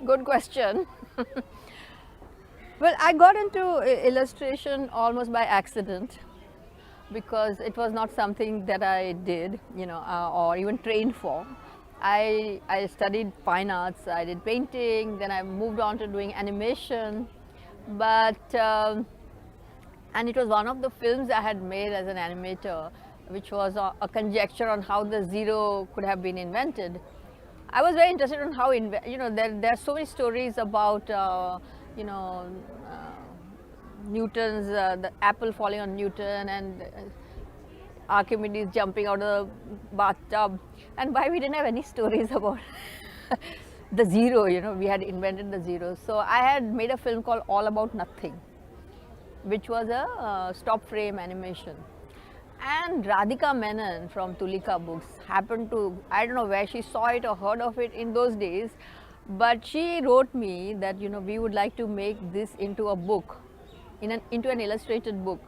Good question. Well, I got into illustration almost by accident because it was not something that I did, or even trained for. I studied fine arts, I did painting, then I moved on to doing animation. But and it was one of the films I had made as an animator, which was a conjecture on how the zero could have been invented. I was very interested in how, there are so many stories about, Newton's, the apple falling on Newton, and Archimedes jumping out of the bathtub, and why we didn't have any stories about the zero, we had invented the zero. So I had made a film called All About Nothing, which was a stop frame animation. And Radhika Menon from Tulika Books happened to, I don't know where she saw it or heard of it in those days, but she wrote me that, we would like to make this into a book, into an illustrated book.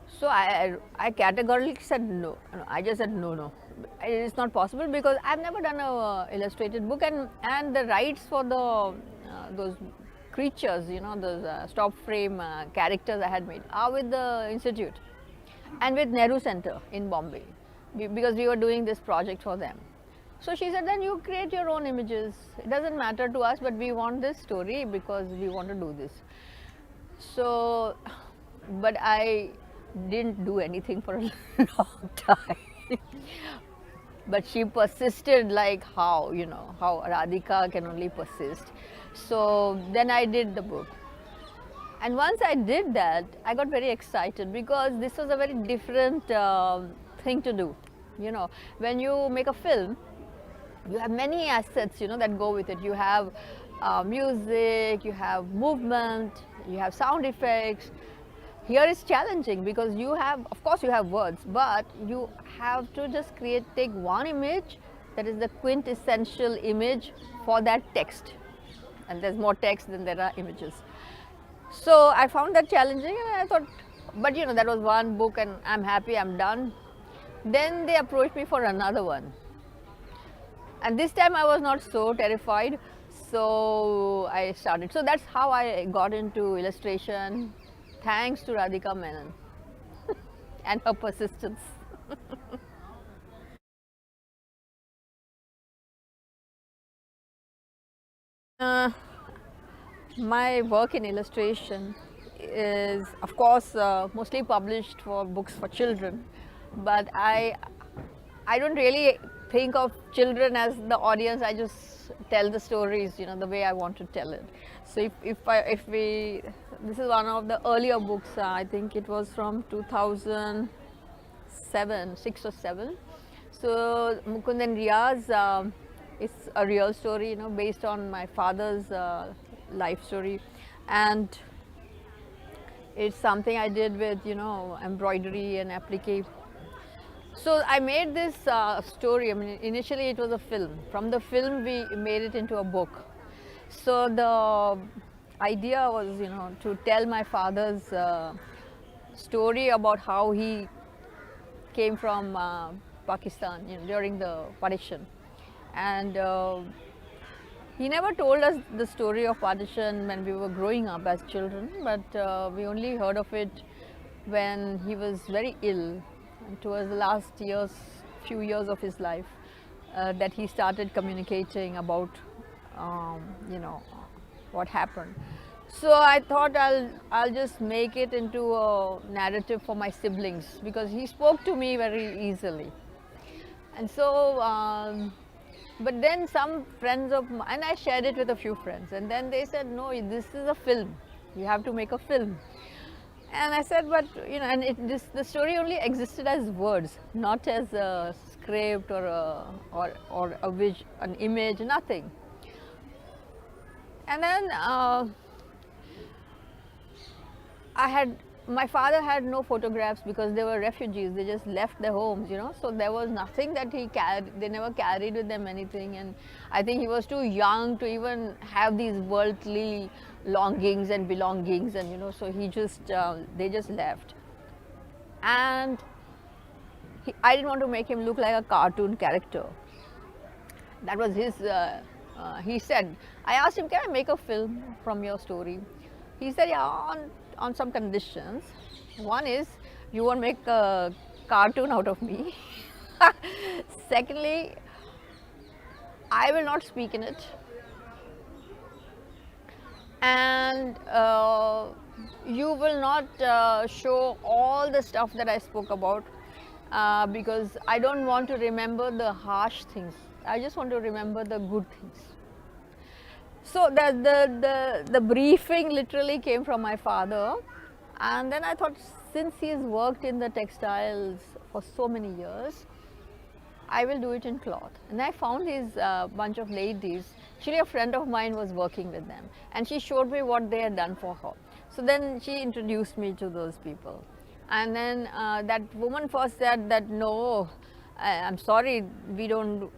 So I categorically said no. I just said no. It's not possible because I've never done a illustrated book, and the rights for the those creatures, those stop frame characters I had made are with the institute and with Nehru Center in Bombay, because we were doing this project for them. So she said, then you create your own images. It doesn't matter to us, but we want this story because we want to do this. So, but I didn't do anything for a long time. But she persisted, like how Radhika can only persist. So then I did the book. And once I did that, I got very excited because this was a very different thing to do. When you make a film, you have many assets, that go with it. You have music, you have movement, you have sound effects. Here it's challenging because of course you have words, but you have to just take one image that is the quintessential image for that text. And there's more text than there are images. So I found that challenging, and I thought, but that was one book and I'm happy, I'm done. Then they approached me for another one. And this time I was not so terrified, so I started. So that's how I got into illustration, thanks to Radhika Menon and her persistence. My work in illustration is, of course, mostly published for books for children, but I don't really think of children as the audience. I just tell the stories, the way I want to tell it. So this is one of the earlier books. I think it was from 2007, 6 or 7. So Mukundriyaz is a real story, based on my father's life story, and it's something I did with embroidery and applique. So I made this story. I mean, initially it was a film. From the film we made it into a book. So the idea was to tell my father's story about how he came from Pakistan during the partition, and he never told us the story of partition when we were growing up as children, but we only heard of it when he was very ill, and towards the last few years of his life, that he started communicating about, what happened. So I thought I'll just make it into a narrative for my siblings because he spoke to me very easily, and so. But then some friends of mine, and I shared it with a few friends, and then they said, no, this is a film. You have to make a film. And I said, but and the story only existed as words, not as a script or an image, nothing. And then my father had no photographs because they were refugees. They just left their homes, So there was nothing that he carried. They never carried with them anything. And I think he was too young to even have these worldly longings and belongings. And, so they just left. And I didn't want to make him look like a cartoon character. That was his he said, I asked him, can I make a film from your story? He said, yeah, on some conditions. One is, you won't make a cartoon out of me. Secondly, I will not speak in it. And you will not show all the stuff that I spoke about, because I don't want to remember the harsh things. I just want to remember the good things. So the briefing literally came from my father, and then I thought, since he's worked in the textiles for so many years, I will do it in cloth. And I found these bunch of ladies. Actually, a friend of mine was working with them, and she showed me what they had done for her. So then she introduced me to those people. And then that woman first said that, no, I'm sorry, we don't do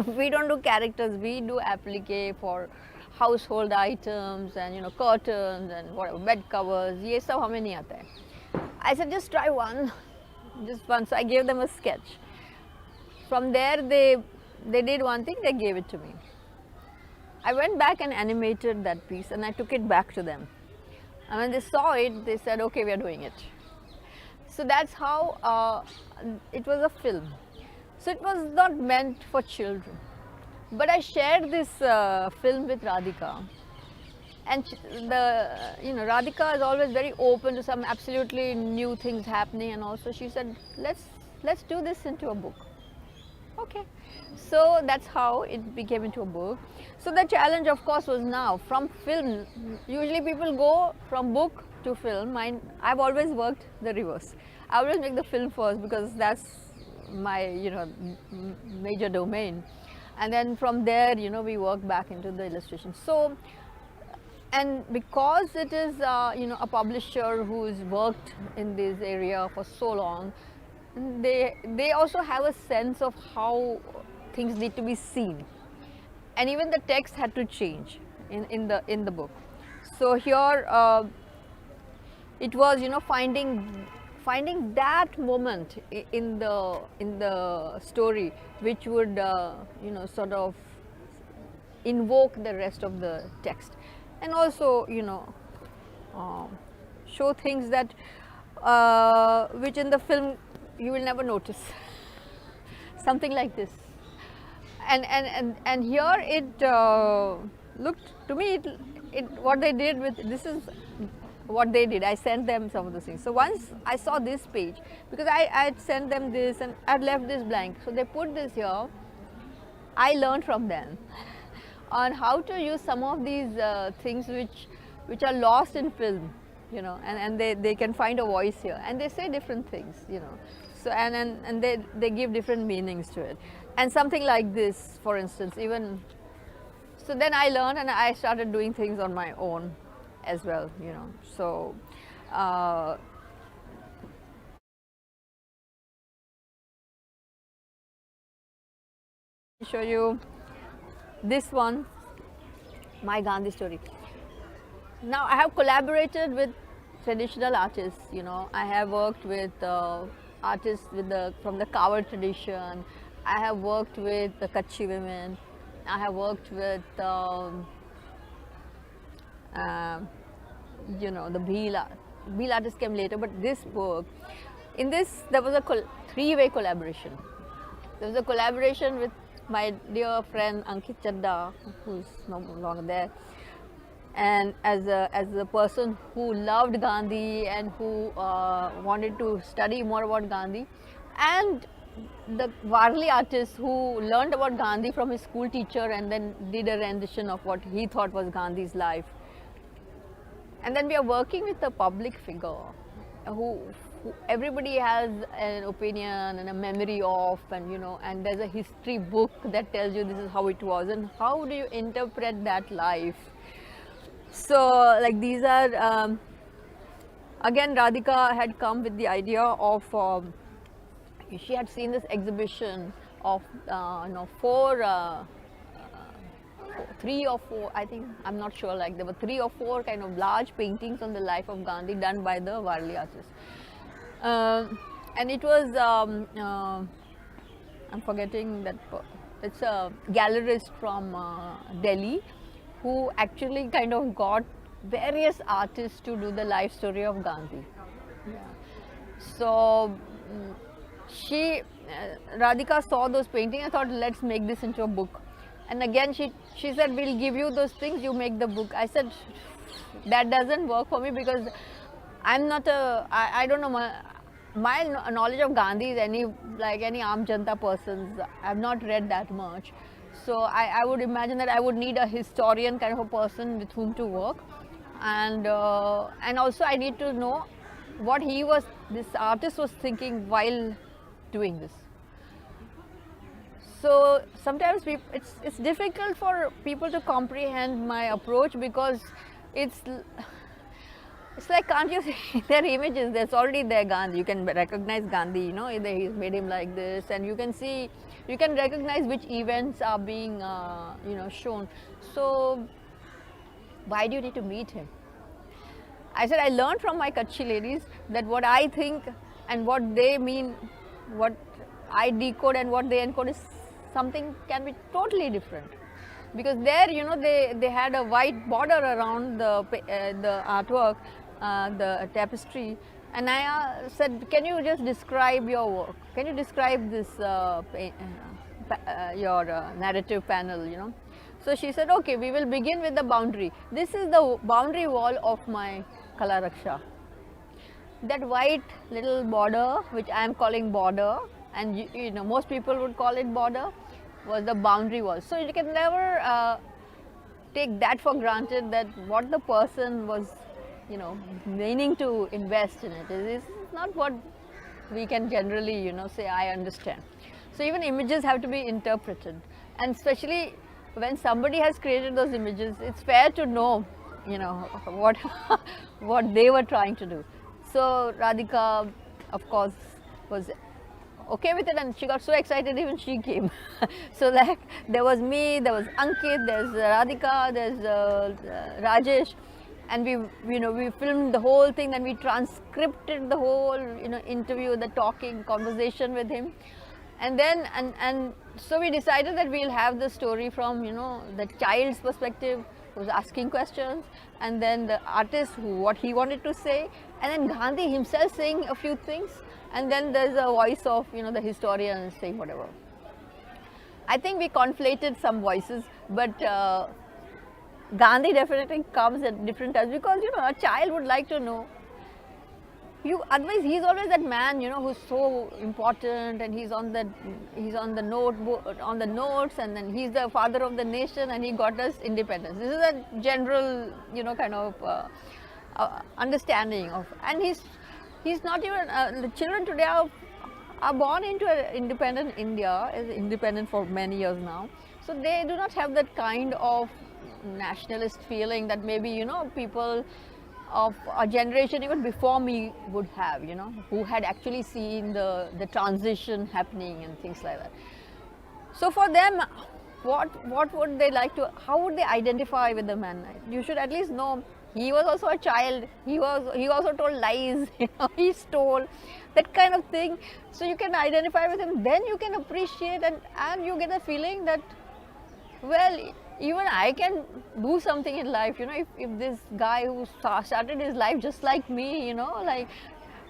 we don't do characters, we do applique for household items and curtains and whatever, bed covers. Ye sab hame nahi aata hai. I said, just try one, just one. So I gave them a sketch. From there, they did one thing, they gave it to me. I went back and animated that piece, and I took it back to them. And when they saw it, they said, okay, we are doing it. So that's how it was a film. So it was not meant for children. But I shared this film with Radhika. And Radhika is always very open to some absolutely new things happening, and also she said, let's do this into a book. Okay, so that's how it became into a book. So the challenge, of course, was now from film. Usually people go from book to film. I've always worked the reverse. I always make the film first, because that's my major domain, and then from there we work back into the illustration. So, and because it is a publisher who's worked in this area for so long, they also have a sense of how things need to be seen, and even the text had to change in the book. So here it was finding that moment in the story which would sort of invoke the rest of the text, and also show things that which in the film you will never notice. Something like this. And here it looked to me, what they did with this is what they did. I sent them some of the things. So once I saw this page, because I had sent them this and I'd left this blank, so they put this here. I learned from them on how to use some of these things which are lost in film, and they can find a voice here, and they say different things, So and they give different meanings to it, and something like this, for instance, even. So then I learned, and I started doing things on my own as well, So show you this one, my Gandhi story. Now I have collaborated with traditional artists. I have worked with artists from the Kavar tradition. I have worked with the Kutchi women. I have worked with the Bhil artists came later. But this book, in this there was a three-way collaboration. There was a collaboration with my dear friend Ankit Chadda, who's no longer there, and as a person who loved Gandhi and who wanted to study more about Gandhi, and the Warli artist who learned about Gandhi from his school teacher and then did a rendition of what he thought was Gandhi's life. And then we are working with a public figure who everybody has an opinion and a memory of, and there's a history book that tells you this is how it was, and how do you interpret that life. So like these are again, Radhika had come with the idea of she had seen this exhibition of three or four, I think, I'm not sure, like there were 3 or 4 kind of large paintings on the life of Gandhi done by the Warli artists. And it was, I'm forgetting that it's a gallerist from Delhi, who actually kind of got various artists to do the life story of Gandhi. Yeah. So she, Radhika saw those paintings and thought, let's make this into a book. And again, she said, we'll give you those things, you make the book. I said, that doesn't work for me because I'm not I don't know, my knowledge of Gandhi is like any Aam Janta person's. I've not read that much. So I would imagine that I would need a historian kind of a person with whom to work. And also I need to know what this artist was thinking while doing this. So sometimes it's difficult for people to comprehend my approach because it's like, can't you see their images? There's already there Gandhi. You can recognize Gandhi, you know, either he's made him like this, and you can recognize which events are being, shown. So why do you need to meet him? I said, I learned from my Kutchi ladies that what I think and what they mean, what I decode and what they encode is something can be totally different. Because there, you know, they had a white border around the artwork, the tapestry, and I said, can you just describe your work? Can you describe this your narrative panel, you know? So she said, okay, we will begin with the boundary. This is the boundary wall of my Kala Raksha. That white little border, which I am calling border, and you know, most people would call it border, was the boundary wall. So you can never take that for granted, that what the person was, you know, meaning to invest in it is not what we can generally, you know, say I understand. So even images have to be interpreted, and especially when somebody has created those images, it's fair to know, you know, what they were trying to do. So Radhika, of course, was okay with it, and she got so excited even she came. So like there was me, there was Ankit, there's Radhika, there's Rajesh, and we filmed the whole thing, and we transcripted the whole, you know, interview, the talking conversation with him. And then and so we decided that we'll have the story from, you know, the child's perspective who was asking questions, and then the artist what he wanted to say, and then Gandhi himself saying a few things, and then there's a voice of, you know, the historian saying whatever. I think we conflated some voices, but Gandhi definitely comes at different times, because, you know, a child would like to know. Otherwise he's always that man, you know, who's so important, and he's on the notes, and then he's the father of the nation, and he got us independence. This is a general, you know, kind of understanding of, and he's not even the children today are born into an independent India, is independent for many years now, so they do not have that kind of nationalist feeling that maybe, you know, people of a generation even before me would have, you know, who had actually seen the transition happening and things like that. So for them, what would they like to, how would they identify with the man? You should at least know he was also a child, he also told lies, you know, he stole, that kind of thing. So you can identify with him, then you can appreciate, and you get a feeling that, well, even I can do something in life, you know, if this guy who started his life just like me, you know, like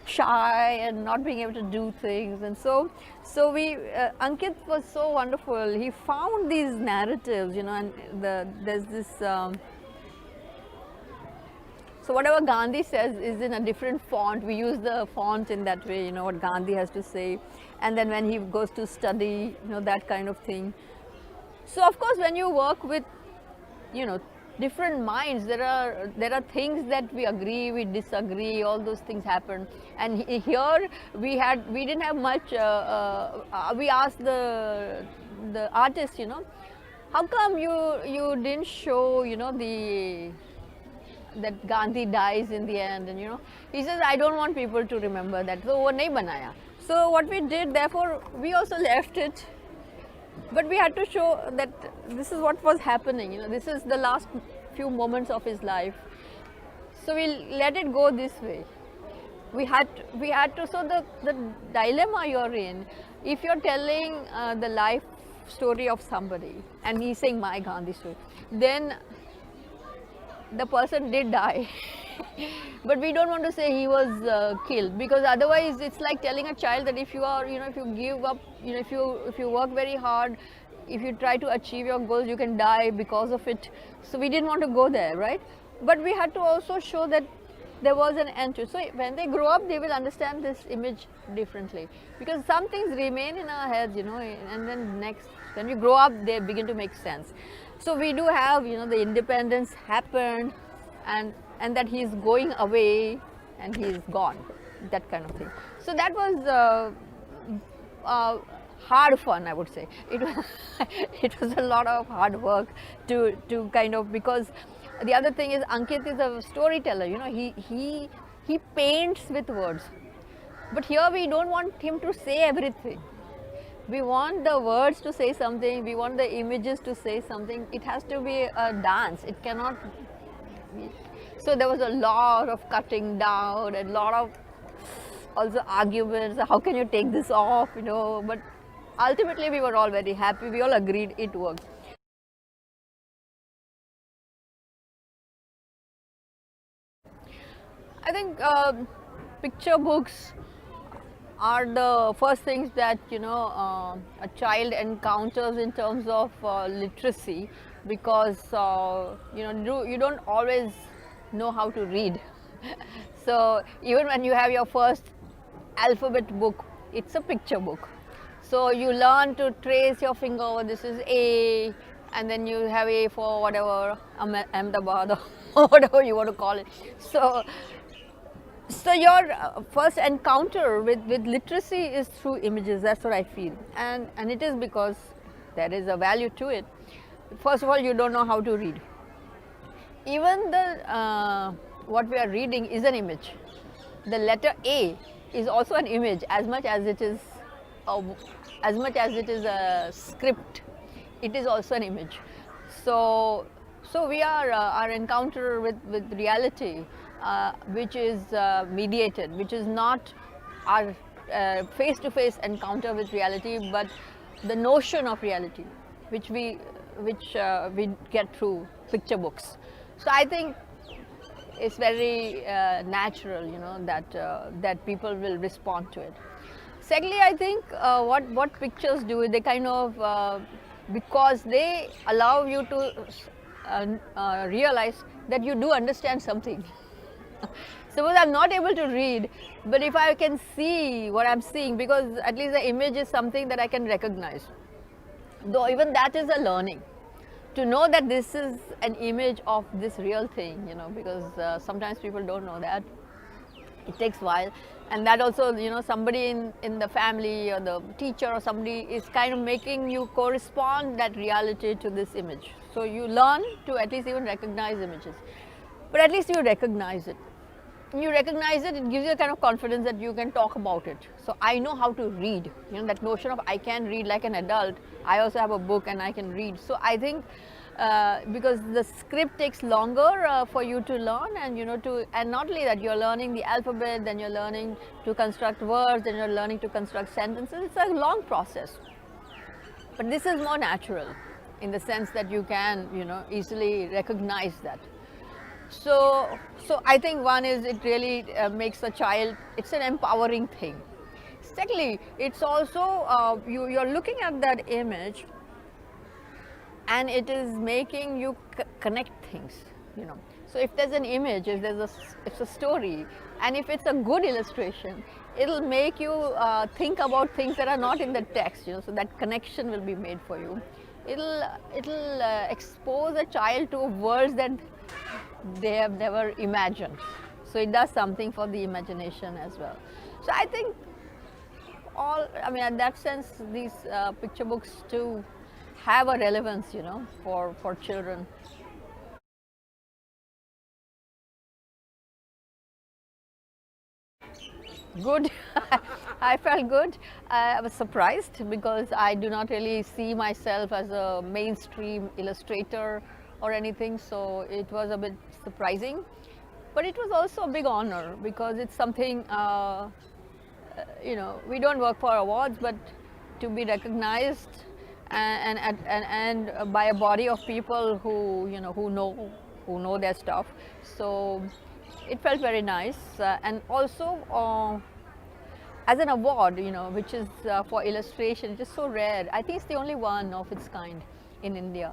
shy and not being able to do things. And so we, Ankit was so wonderful. He found these narratives, you know, and there's this, so whatever Gandhi says is in a different font. We use the font in that way, you know, what Gandhi has to say. And then when he goes to study, you know, that kind of thing. So of course, when you work with, you know, different minds, there are things that we agree, we disagree, all those things happen. And here we didn't have much. We asked the artist, you know, how come you didn't show, you know, that Gandhi dies in the end, and, you know, he says, I don't want people to remember that, so wo nahi banaya. So what we did, therefore, we also left it. But we had to show that this is what was happening, you know, this is the last few moments of his life. So we let it go this way. We had to, so the dilemma you're in, if you're telling the life story of somebody and he's saying my Gandhi story, then the person did die. But we don't want to say he was killed, because otherwise it's like telling a child that if you are, if you give up, if you work very hard, if you try to achieve your goals, you can die because of it. So we didn't want to go there, right? But we had to also show that there was an end to it. So when they grow up, they will understand this image differently, because some things remain in our heads, and then next, when we grow up, they begin to make sense. So we do have, the independence happened, and that he's going away and he's gone, that kind of thing. So that was hard fun, I would say. It was it was a lot of hard work to kind of, because the other thing is Ankit is a storyteller, he paints with words. But here we don't want him to say everything. We want the words to say something, we want the images to say something. It has to be a dance, it cannot be. So there was a lot of cutting down and a lot of also arguments, how can you take this off, but ultimately we were all very happy, we all agreed it worked. I think picture books are the first things that a child encounters in terms of literacy, because you don't always know how to read. So even when you have your first alphabet book, it's a picture book. So you learn to trace your finger, this is A, and then you have A for whatever, Ahmedabad or whatever you want to call it. So your first encounter with literacy is through images, that's what I feel. And it is because there is a value to it. First of all, you don't know how to read. Even what we are reading is an image. The letter A is also an image, as much as it is a script. It is also an image. So we are our encounter with reality, which is mediated, which is not our face-to-face encounter with reality, but the notion of reality, which we get through picture books. So I think it's very natural, that people will respond to it. Secondly, I think what pictures do, they kind of because they allow you to realize that you do understand something. Suppose I'm not able to read, but if I can see what I'm seeing, because at least the image is something that I can recognize. Though even that is a learning. To know that this is an image of this real thing, because sometimes people don't know that. It takes a while. And that also, somebody in the family or the teacher or somebody is kind of making you correspond that reality to this image. So you learn to at least even recognize images. But at least you recognize it. When you recognize it, it gives you a kind of confidence that you can talk about it. So I know how to read. That notion of I can read like an adult. I also have a book and I can read. So I think because the script takes longer for you to learn, and and not only that, you're learning the alphabet, then you're learning to construct words, then you're learning to construct sentences. It's a long process. But this is more natural in the sense that you can easily recognize that. So I think one is, it really makes a child, it's an empowering thing. Secondly, it's also you're looking at that image and it is making you connect things, So if there's an image, if it's a story, and if it's a good illustration, it'll make you think about things that are not in the text, So that connection will be made for you. It'll expose a child to worlds that they have never imagined. So it does something for the imagination as well. So I think in that sense, these picture books too have a relevance, for children. Good. I felt good. I was surprised because I do not really see myself as a mainstream illustrator or anything, so it was a bit surprising. But it was also a big honor, because it's something, we don't work for awards, but to be recognized and by a body of people who who know their stuff. So it felt very nice, and also as an award, which is for illustration, which is so rare. I think it's the only one of its kind in India.